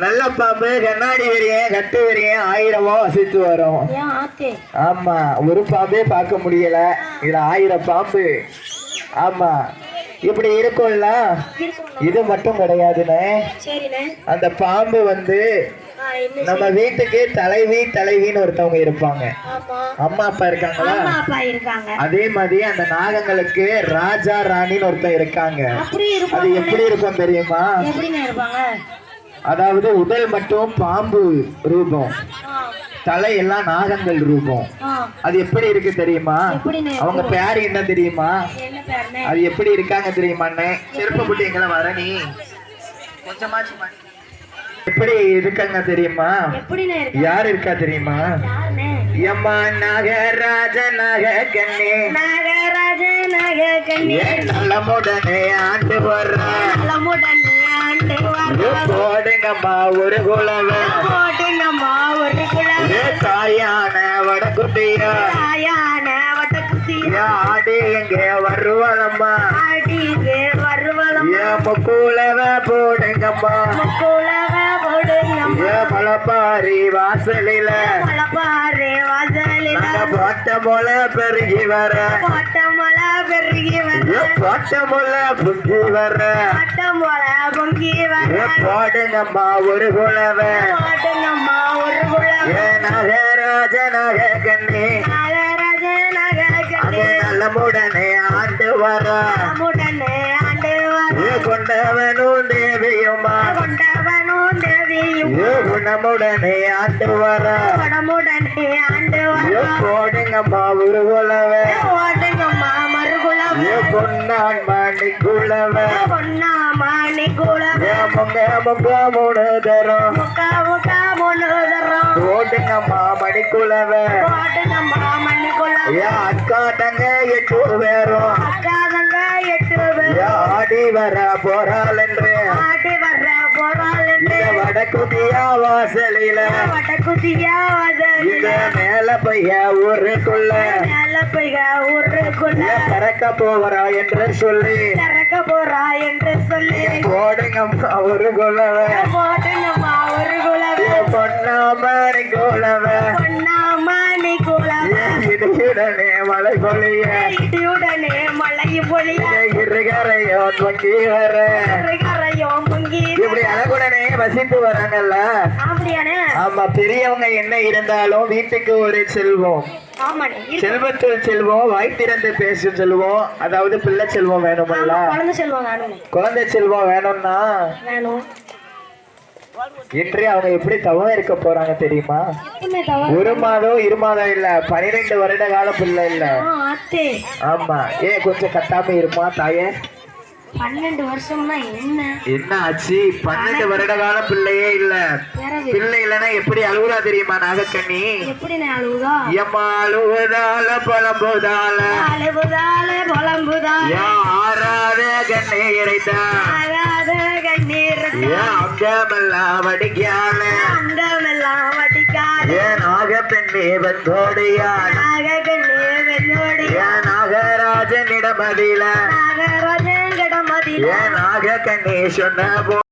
நல்ல பாம்பு கண்ணாடி வெறியன் கட்டு வெறியன் 1000 வசித்து வரும். ஆமா, ஒரு பாம்பே பார்க்க முடியல, இதுல 1000 பாம்பு. ஆமா, இப்படி இருக்கும்ல. இது மட்டும் கிடையாதுண்ணே, அந்த பாம்பு வந்து நம்ம வீட்டுக்கு தலைவின்னு ஒருத்தவங்க இருப்பாங்க. அம்மா அப்பா இருக்காங்களா? அதே மாதிரி அந்த நாகங்களுக்கு ராஜா ராணின்னு ஒருத்தன் இருக்காங்க. அது எப்படி இருக்கும் தெரியுமா? அதாவது உடல் மட்டும் பாம்பு ரூபம், தலையெல்லாம் நாகங்கள் ரூபம். அது எப்படி இருக்கு தெரியுமா? அவங்க பேரு என்ன தெரியுமா? அது எப்படி இருக்காங்க தெரியுமா? செருப்பு போட்டு எங்களை வர நீ கொஞ்சமாச்சு எப்படி இருக்காங்க தெரியுமா? யார் இருக்கா தெரியுமா? எம்மா நாகராஜ நாகக்கண்ணே, நாகராஜ நாகக்கண்ணே, நலமுடனே ஆண்டு வர்றேன், போடுங்கம்மா ஒரு குலவ, போடுங்கம்மா ஒரு குலவ, தாயான வடக்குட்டியா, தாயான வடக்குட்டியா, ஆடி எங்கே வருவலம்மா, ஆடி எங்கே வருவலம்மா, முக்குலவ போடுங்கம்மா, முக்குலவ போடுங்கம்மா, மலப்பாரி வாசலில, மலப்பாரி வாசலில, போட்டமொல பெருகி வர, போட்டமொல பெருகி வர, போட்டமொல பொங்கி வர, போட்டமொல பொங்கி வர, போடுங்கம்மா ஒரு குலவ, போடுங்கம்மா ஒரு குலவ, நாகராஜ நாகக்கண்ணே, நாகராஜ நாகக்கண்ணே, நலமுடனே ஆண்டு வர, நலமுடனே ஆண்டு வர, கொண்டவனும் தேவியுமா, கொண்டவனும் தேவியும், குணமுடனே ஆண்டு வர, குணமுடனே ஆண்டு வர, போடுங்கம்மா ஒரு குலவ, போடுங்கம்மா மறு குலவ, பொன்னான் மணி குலவ, பொன்னா மணி குலவ, முங்க முங்க மூணு தரம், முக்க முக்க மூணு தரம், போடுங்கம்மா மணி குலவ, போடுங்கம்மா மணி குலவ, அக்கா தங்க 8 பேரும், அக்கா தங்க 8 பேரும், ஆடி வர போறாள் என்று, ஆடி வர போறாள் என்று, வடக்குதியா வாசலில, வடக்குதியா வாசலில, மேல பைய ஊருக்குள்ள, மேல பைய ஊருக்குள்ள, திறக்க போறா என்று சொல்லி, திறக்க போறா என்று சொல்லி, போடுங்கம்மா ஒரு குலவ, போடுங்கம்மா ஒரு குலவ, பொன்னாமணி குலவ, பொன்னாமணி குலவ, இடியுடனே மழை பொழிய, இடியுடனே மழை பொழிய, இருகரையோ பொங்கி வர, இருகரையோ பொங்கி, இப்படி அழகுடனே வசித்து வராங்கல்ல. ஆமா, பெரியவங்க என்ன இருந்தாலும் வீட்டுக்கு ஒரு செல்வம், செல்வத்தில் செல்வம், வாய் திறந்து பேசும் செல்வம், அதாவது பிள்ளை செல்வம் வேணுமல்ல, குழந்தை செல்வம் வேணும்னா இன்றே அவங்க எப்படி தவம் இருக்க போறாங்க தெரியுமா? 1 மாதம் 2 மாதம் இல்ல, 12 வருட கால பிள்ளை இல்ல. ஆமா, ஏன் கொஞ்சம் கட்டாம இருமா தாயே? 12 வருஷம்னா என்ன ஆச்சு? 12 வருட கால பிள்ளையே இல்ல. பிள்ளை இல்லன்னா எப்படி அழுகுதா தெரியுமா நாகக்கண்ணி? எப்படி அழுகுதா? எம்மா அழுகுதால புலம்புதால, அழுகுதால புலம்புதால, ஆறாத கண்ணீர் இறைத்தா, ஆறாத கண்ணீர், அங்கமெல்லாம் வடிக்கால, அங்கமெல்லாம் வடிக்கால, நாகப்பெண்ணே வெந்தோடியா, நாகக்கண்ணே வெந்தோடியா, நாகராஜனிடமதில, நாகராஜனிடமதில, நாகக்கண்ணே சொன்ன